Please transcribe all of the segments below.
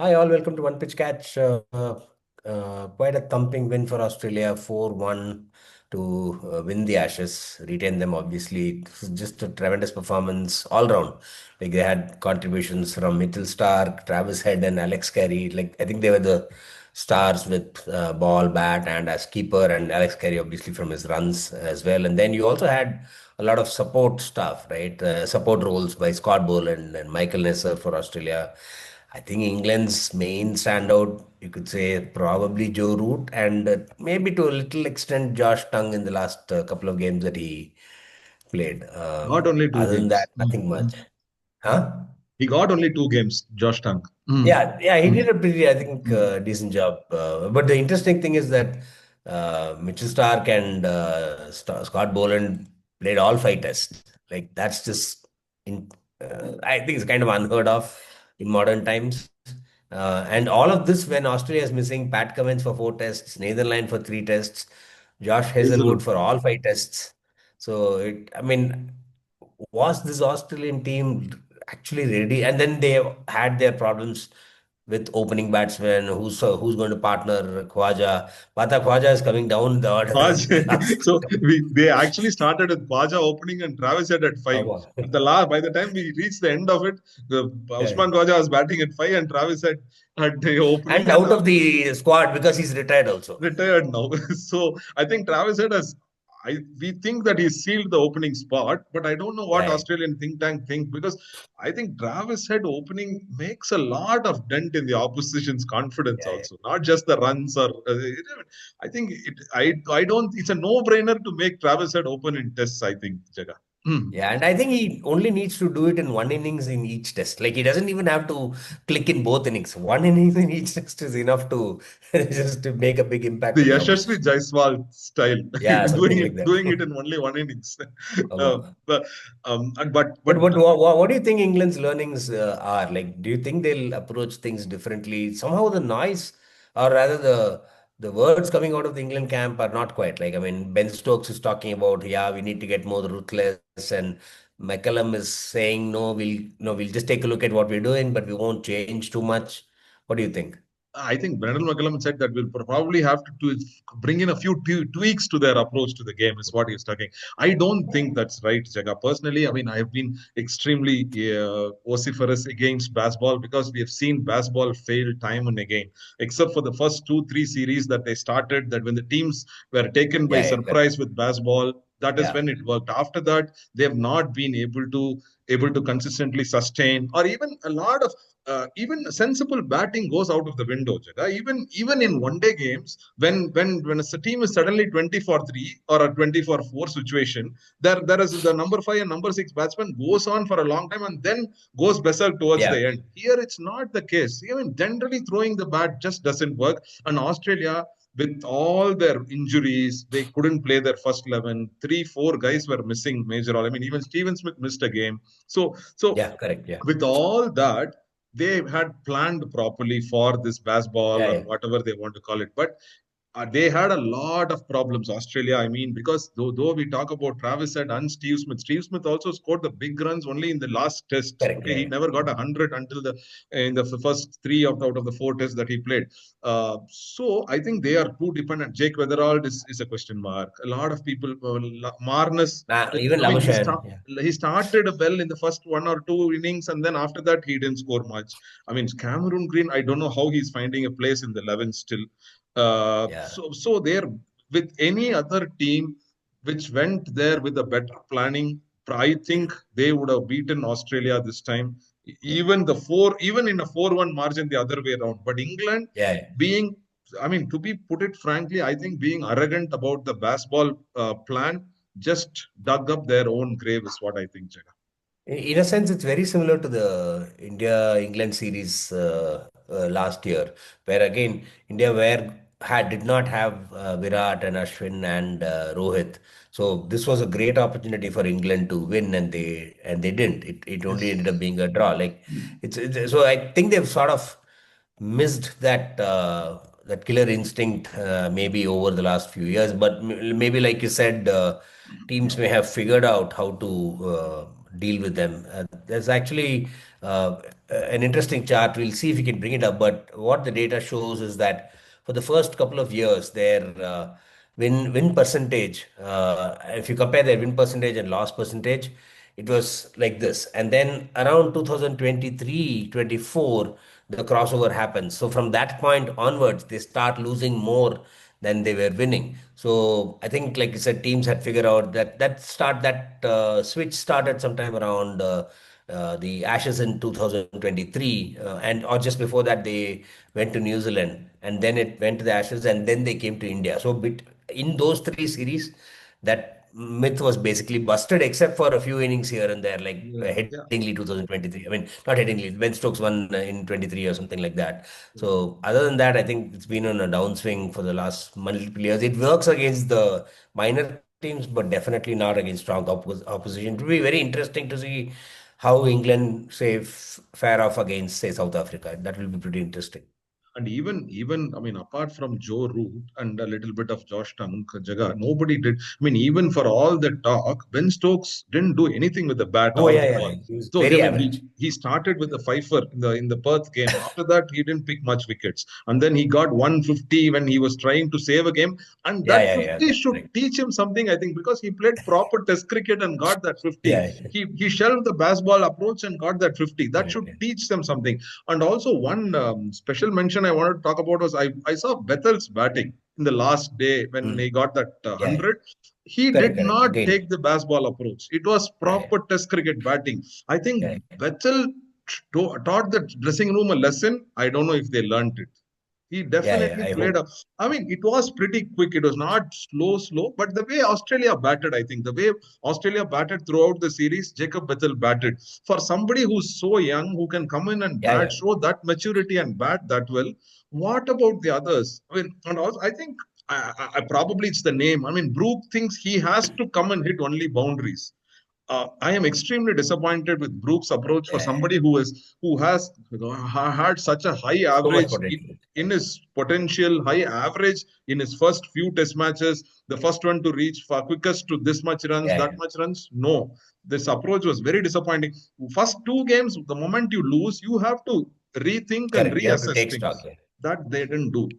Hi, all. Welcome to One Pitch Catch. Quite a thumping win for Australia, 4-1 to win the Ashes, retain them, obviously. It was just a tremendous performance all round. Like, they had contributions from Mitchell Stark, Travis Head, and Alex Carey. Like, I think they were the stars with ball, bat, and as keeper, and Alex Carey, obviously, from his runs as well. And then you also had a lot of support stuff, right? Support roles by Scott Boland and Michael Nesser for Australia. I think England's main standout, you could say, probably Joe Root, and maybe to a little extent Josh Tongue in the last couple of games that he played. Got only two Other than that, games. nothing much. Huh? He got only two games, Josh Tank. Yeah, he did a pretty, I think, decent job. But the interesting thing is that Mitchell Stark and Scott Boland played all five tests. Like that's just, in, I think it's kind of unheard of in modern times. And all of this when Australia is missing Pat Cummins for four tests, Nathan Lyon for three tests, Josh Hazelwood Hazelwood. for all five tests. So I mean, was this Australian team actually ready? And then they had their problems with opening batsmen. Who's going to partner Khwaja? Pata Khwaja is coming down the order Paj. in the last. So they actually started with Baja opening and Travis Head at five. Come on. At the last, by the time we reached the end of it, Yeah. Usman Khawaja was batting at five and Travis Head had the opening And and out of the squad because he's retired also. retired now. So I think Travis Head has. We think that he sealed the opening spot, but I don't know what Yeah, Australian think tank think because I think Travis Head opening makes a lot of dent in the opposition's confidence yeah, yeah. also, not just the runs or. I think it. I don't. It's a no-brainer to make Travis Head open in tests. I think Jaga. Hmm. Yeah, and I think he only needs to do it in one innings in each test. Like he doesn't even have to click in both innings. One innings in each test is enough to just to make a big impact The in the Yashasvi opposition. Jaiswal style, Yeah, doing something like it, that. doing it in only one innings. Come on. But But what do you think England's learnings are? Like, do you think they'll approach things differently? Somehow the noise, or rather the words coming out of the England camp are not quite like. I mean, Ben Stokes is talking about, yeah, we need to get more ruthless, and McCallum is saying, no, we'll just take a look at what we're doing, but we won't change too much. What do you think? I think Brendan McCullum said that we'll probably have to bring in a few tweaks to their approach to the game, is what he's talking. I don't think that's right, Jaga. Personally, I mean, I have been extremely vociferous against baseball because we have seen baseball fail time and again, except for the first two, three series that they started, that when the teams were taken by Yeah, yeah, correct. surprise with baseball, that is Yeah, when it worked. After that, they have not been able to consistently sustain, or even a lot of even sensible batting goes out of the window. Jaga. Even in one day games, when a team is suddenly 20 for 3 or a 20 for 4 situation, there is the number 5 and number 6 batsman goes on for a long time and then goes berserk towards yeah, the end. Here it's not the case. Even generally throwing the bat just doesn't work. And Australia, with all their injuries, they couldn't play their first 11. 3, 4 guys were missing major. I mean, even Steven Smith missed a game. So yeah, correct. Yeah, with all that, they had planned properly for this baseball yeah, or yeah. whatever they want to call it. But they had a lot of problems, Australia. I mean, because though we talk about Travis Head and Steve Smith also scored the big runs only in the last test. Correct. Okay, Yeah, he yeah. never got 100 until the in the first three out of the four tests that he played. So I think they are too dependent. Jake Weatherald is a question mark. A lot of people, Marnus. Nah, even I mean, Labuschagne. Yeah. he started well in the first one or two innings, and then after that he didn't score much. I mean, Cameron Green, I don't know how he's finding a place in the 11 still. Yeah. So there, with any other team which went there with a better planning, I think they would have beaten Australia this time. Even in a 4-1 margin the other way around. But England Yeah, yeah. being, I mean, to be put it frankly, I think being arrogant about the baseball plan just dug up their own grave, is what I think, Jaga. In a sense, it's very similar to the India-England series last year, where again India did not have Virat and Ashwin and Rohit. So this was a great opportunity for England to win, and they didn't. It only ended Yes. up being a draw. Like so I think they've sort of missed that killer instinct maybe over the last few years. But maybe like you said, teams may have figured out how to deal with them. There's actually uh, an interesting chart. We'll see if we can bring it up. But what the data shows is that for the first couple of years, their win percentage, if you compare their win percentage and loss percentage, it was like this. And then around 2023, 24, the crossover happens. So from that point onwards, they start losing more than they were winning. So I think, like you said, teams had figured out that switch started sometime around the Ashes in 2023, and or just before that they went to New Zealand, and then it went to the Ashes, and then they came to India. So in those three series, that myth was basically busted, except for a few innings here and there, like Yeah, yeah. Headingley 2023. I mean, not Headingley, Ben Stokes won in 23 or something like that. Yeah. So other than that, I think it's been on a downswing for the last multiple years. It works against the minor teams, but definitely not against strong opposition. It will be very interesting to see how England, say, fare off against, say, South Africa. That will be pretty interesting. And even I mean, apart from Joe Root and a little bit of Josh Jaga, nobody did. I mean, even for all the talk, Ben Stokes didn't do anything with the bat Oh or yeah, the yeah, ball. yeah. He was So I very mean, average. he started with the fifer in the Perth game. After that, he didn't pick much wickets, and then he got 150 when he was trying to save a game. And Yeah, that yeah, yeah. 50 That's should correct. teach him something, I think, because he played proper Test cricket and got that 50. Yeah, He shelved the baseball approach and got that 50. That yeah, should yeah, teach them something. And also, one special mention I wanted to talk about was I saw Bethel's batting in the last day when mm, he got that yeah, yeah. 100. He Correct, did correct. not Again, take the baseball approach. It was yeah, yeah, proper Test cricket batting. I think yeah, Bethel taught the dressing room a lesson. I don't know if they learned it. He yeah, yeah. definitely I played hope. a. I mean, it was pretty quick. It was not slow, but the way Australia batted, I think the way Australia batted throughout the series, Jacob Bethel batted. For somebody who's so young, who can come in and Yeah, bat, yeah, show that maturity and bat that well. What about the others? I mean, and also, I think probably it's the name. I mean, Brook thinks he has to come and hit only boundaries. I am extremely disappointed with Brooks' approach for yeah, yeah. somebody who has had such a high So much average potential. in his potential, high average in his first few test matches. The first one to reach for quickest to this much runs, Yeah, that yeah. much runs. No, this approach was very disappointing. First two games, the moment you lose, you have to rethink and Correct. You have to reassess take stock. things. Yeah, That they didn't do.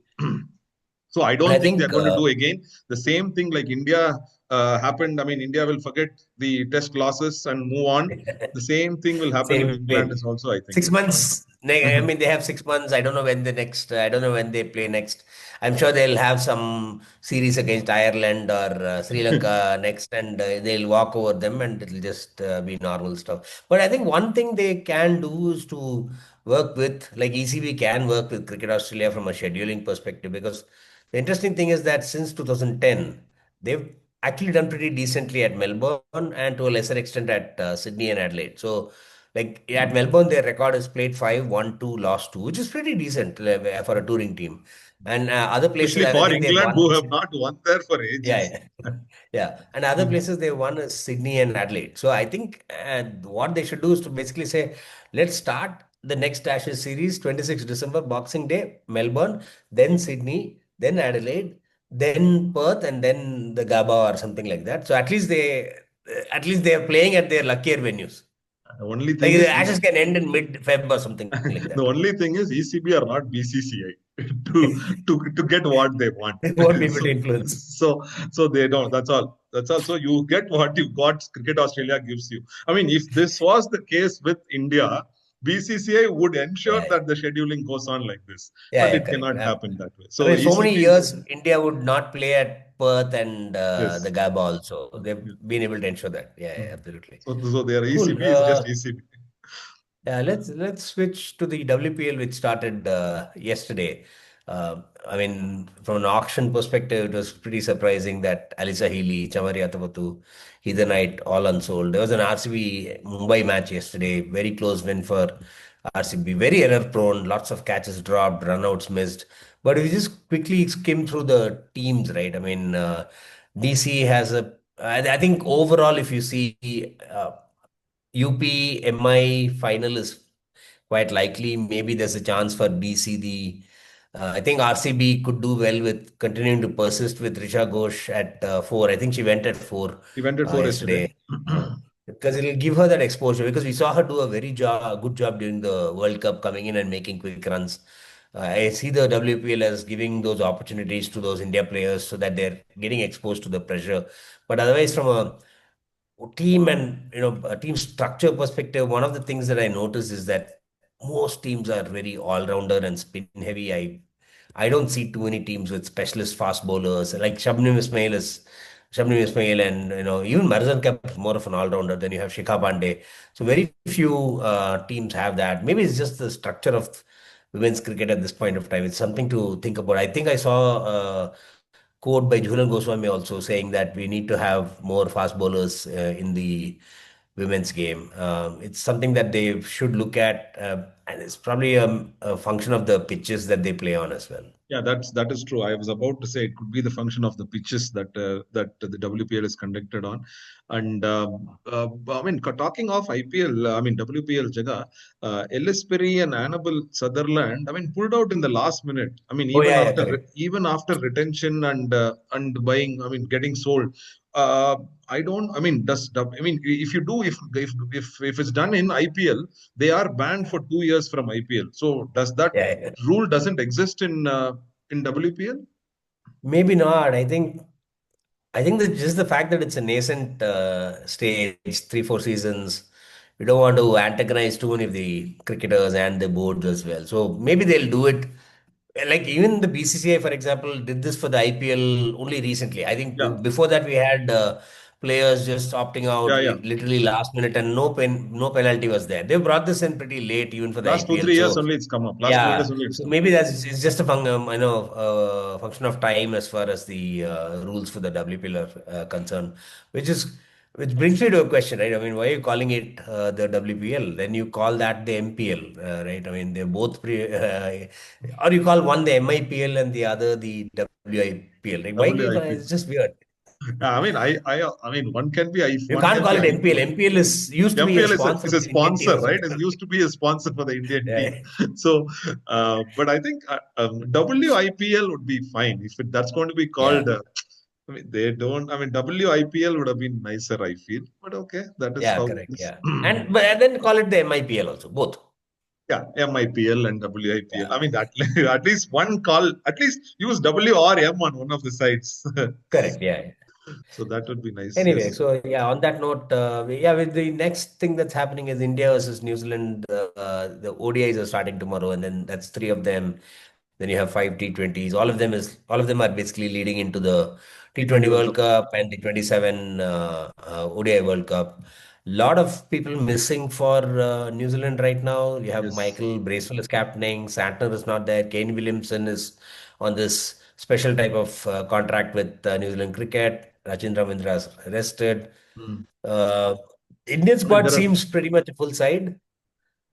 So I and I don't think they're think going to do again the same thing like India happened. I mean, India will forget the test losses and move on. The same thing will happen with same England way. is also, I think. 6 months. I Mhm. mean, they have 6 months. I don't know when the next. I don't know when they play next. I'm sure they'll have some series against Ireland or Sri Lanka next, and they'll walk over them, and it'll just be normal stuff. But I think one thing they can do is to work with, like ECB can work with Cricket Australia from a scheduling perspective, because the interesting thing is that since 2010, they've actually done pretty decently at Melbourne and to a lesser extent at Sydney and Adelaide. So like at Melbourne, their record is played 5, 1, 2, lost 2, which is pretty decent for a touring team. And other places, Especially I for think they've England, won. who have not won there for Yeah, ages. yeah. Yeah. And other places they won is Sydney and Adelaide. So I think what they should do is to basically say, let's start the next Ashes series, 26 December, Boxing Day, Melbourne, then Sydney, then Adelaide, then Perth, and then the Gabba or something like that. So at least they are playing at their luckier venues. The only Like thing the is, Ashes can end in mid-Feb or something like the that. only thing is ECB are not BCCI to get what they want. They won't be able so to influence. so they don't. That's all. That's all. So you get what you got. Cricket Australia gives you. I mean, if this was the case with India, BCCI would ensure Yeah, yeah. that the scheduling goes on like this, Yeah, but yeah, it correct. cannot happen that way. I So mean, so many ECB, years India would not play at Perth and the yes. Gabba also. They've Yeah. been able to ensure that. Yeah, yeah, Mhm. absolutely. So their Cool. ECB is just ECB. Yeah, let's switch to the WPL, which started yesterday. I mean, from an auction perspective, it was pretty surprising that Alisa Healy, Chamari Atavatu, Heathenite, all unsold. There was an RCB Mumbai match yesterday, very close win for RCB, very error prone, lots of catches dropped, runouts missed. But if you just quickly skim through the teams, right? I mean, DC has I think overall, if you see UP MI final is quite likely. Maybe there's a chance for DC. I think RCB could do well with continuing to persist with Risha Ghosh at 4. I think she went at 4 He went at four yesterday. yesterday. because it'll give her that exposure. Because we saw her do a very good job during the World Cup, coming in and making quick runs. I see the WPL as giving those opportunities to those India players so that they're getting exposed to the pressure. But otherwise, from a team and a team structure perspective, one of the things that I notice is that most teams are very all-rounder and spin heavy. I don't see too many teams with specialist fast bowlers like Shabnim Ismail, and even Marzan Kap is more of an all-rounder. Then you have Shikha Pandey. So very few teams have that. Maybe it's just the structure of women's cricket at this point of time. It's something to think about. I think I saw quote by Jhulan Goswami also saying that we need to have more fast bowlers in the women's game. It's something that they should look at, and it's probably a function of the pitches that they play on as well. Yeah, that is true. I was about to say it could be the function of the pitches that the WPL is conducted on, and I mean talking of IPL, I mean WPL, Jaga, Ellis Perry and Annabelle Sutherland, I mean pulled out in the last minute. I mean Oh yeah, yeah, correct. even after retention and buying, I mean getting sold. Uh, I don't. I mean, I mean if you do if it's done in IPL, they are banned for 2 years from IPL. So does that Yeah, yeah. rule doesn't exist in WPL? Maybe not. I think that just the fact that it's a nascent stage, 3, 4 seasons, we don't want to antagonize too many of the cricketers and the boards as well. So maybe they'll do it. Like even the BCCI, for example, did this for the IPL only recently. I think Yeah, before that we had players just opting out yeah, yeah. literally last minute, and no penalty was there. They brought this in pretty late even for the Last two, IPL. 3 years So only it's come up. Last 2 years yeah, only it's so come up. maybe that's it's just a function of time as far as the rules for the WPL are concerned, which is which brings me to a question, right? I mean, why are you calling it the WPL? Then you call that the MPL, right? I mean, they're both or you call one the MIPL and the other the WIPL. Like, why do you call it? WIP. It's just weird. Yeah, I mean, one can be, if You one can't can call be it MPL. IPL. MPL is used to be a MPL sponsor is for a the Indian team sponsor, or right? something It like used to be a sponsor for the Indian team. that. So, but I think WIPL would be fine if that's going to be Yeah, called. I mean, they don't. I mean, WIPL would have been nicer, I feel. But okay, that is yeah, how it correct. is. Yeah, and then call it the MIPL also, both. Yeah, MIPL and Yeah, WIPL. I mean, at least one call, at least use W or M on one of the sides. correct. Yeah. So that would be nice. Anyway, Yes. so yeah, on that note, yeah, with the next thing that's happening is India versus New Zealand. The ODIs are starting tomorrow, and then that's three of them. Then you have five T20s. All of them are basically leading into the T20 T20 World World Cup. Cup and the 27 ODI World Cup. Lot of people missing for New Zealand right now. You have Yes. Michael Bracewell is captaining. Santner is not there. Kane Williamson is on this special type of contract with New Zealand Cricket. Rachin Ravindra is rested. Hmm. Uh, Indian I mean, squad there are. seems pretty much a full side.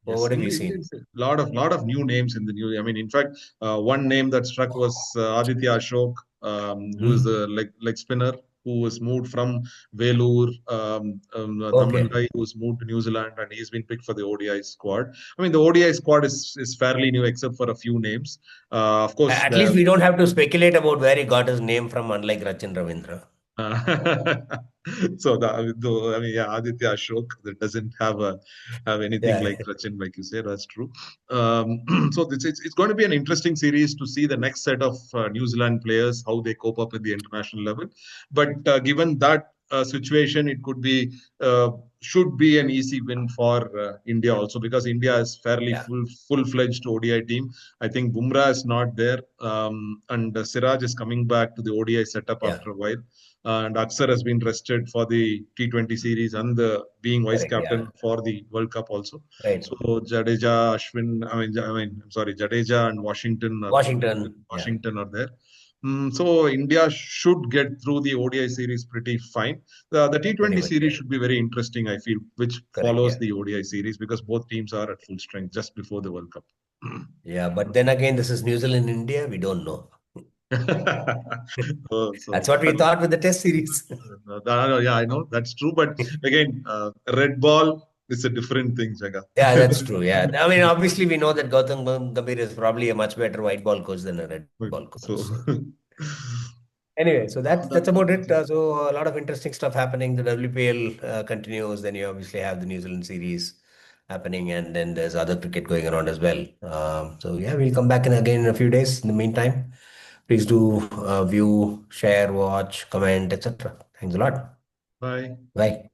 Well, Yes, what have you seen? Indians, lot of new names in the new. I mean, in fact, one name that struck was Aditya Ashok, who is Hmm? the leg spinner who was moved from Velur, Okay. Thammanrai, who was moved to New Zealand, and he's been picked for the ODI squad. I mean, the ODI squad is fairly new, except for a few names. Of course, At least we don't have to speculate about where he got his name from, unlike Rachin Ravindra. so I mean, yeah, Aditya Ashok that doesn't have anything Yeah, like Rachin, like you say. That's true. So it's going to be an interesting series to see the next set of New Zealand players how they cope up at the international level. But given that situation, it could be should be an easy win for India also because India is fairly yeah, full-fledged ODI team. I think Bumrah is not there, and Siraj is coming back to the ODI setup yeah, after a while. And Aksar has been rested for the T20 series and the being vice correct. Yeah, captain for the World Cup also. right. So Jadeja, Ashwin, I'm sorry, Jadeja and Washington. Yeah, Washington are there. So India should get through the ODI series pretty fine. The pretty T20 much. series Yeah, should be very interesting, I feel, which correct. follows Yeah, the ODI series because both teams are at full strength just before the World Cup. yeah. But then again, this is New Zealand, India. We don't know. That's So what we thought with the Test series. yeah, I know that's true. But again, red ball is a different thing, Jaga. Yeah, that's true. Yeah, I mean, obviously, we know that Gautam Gambhir is probably a much better white ball coach than a red ball coach. So So Anyway, so that's That about that's it. it. So a lot of interesting stuff happening. The WPL continues. Then you obviously have the New Zealand series happening, and then there's other cricket going around as well. So yeah, we'll come back in again in a few days. In the meantime, please do view, share, watch, comment, etc. Thanks a lot. Bye. Bye.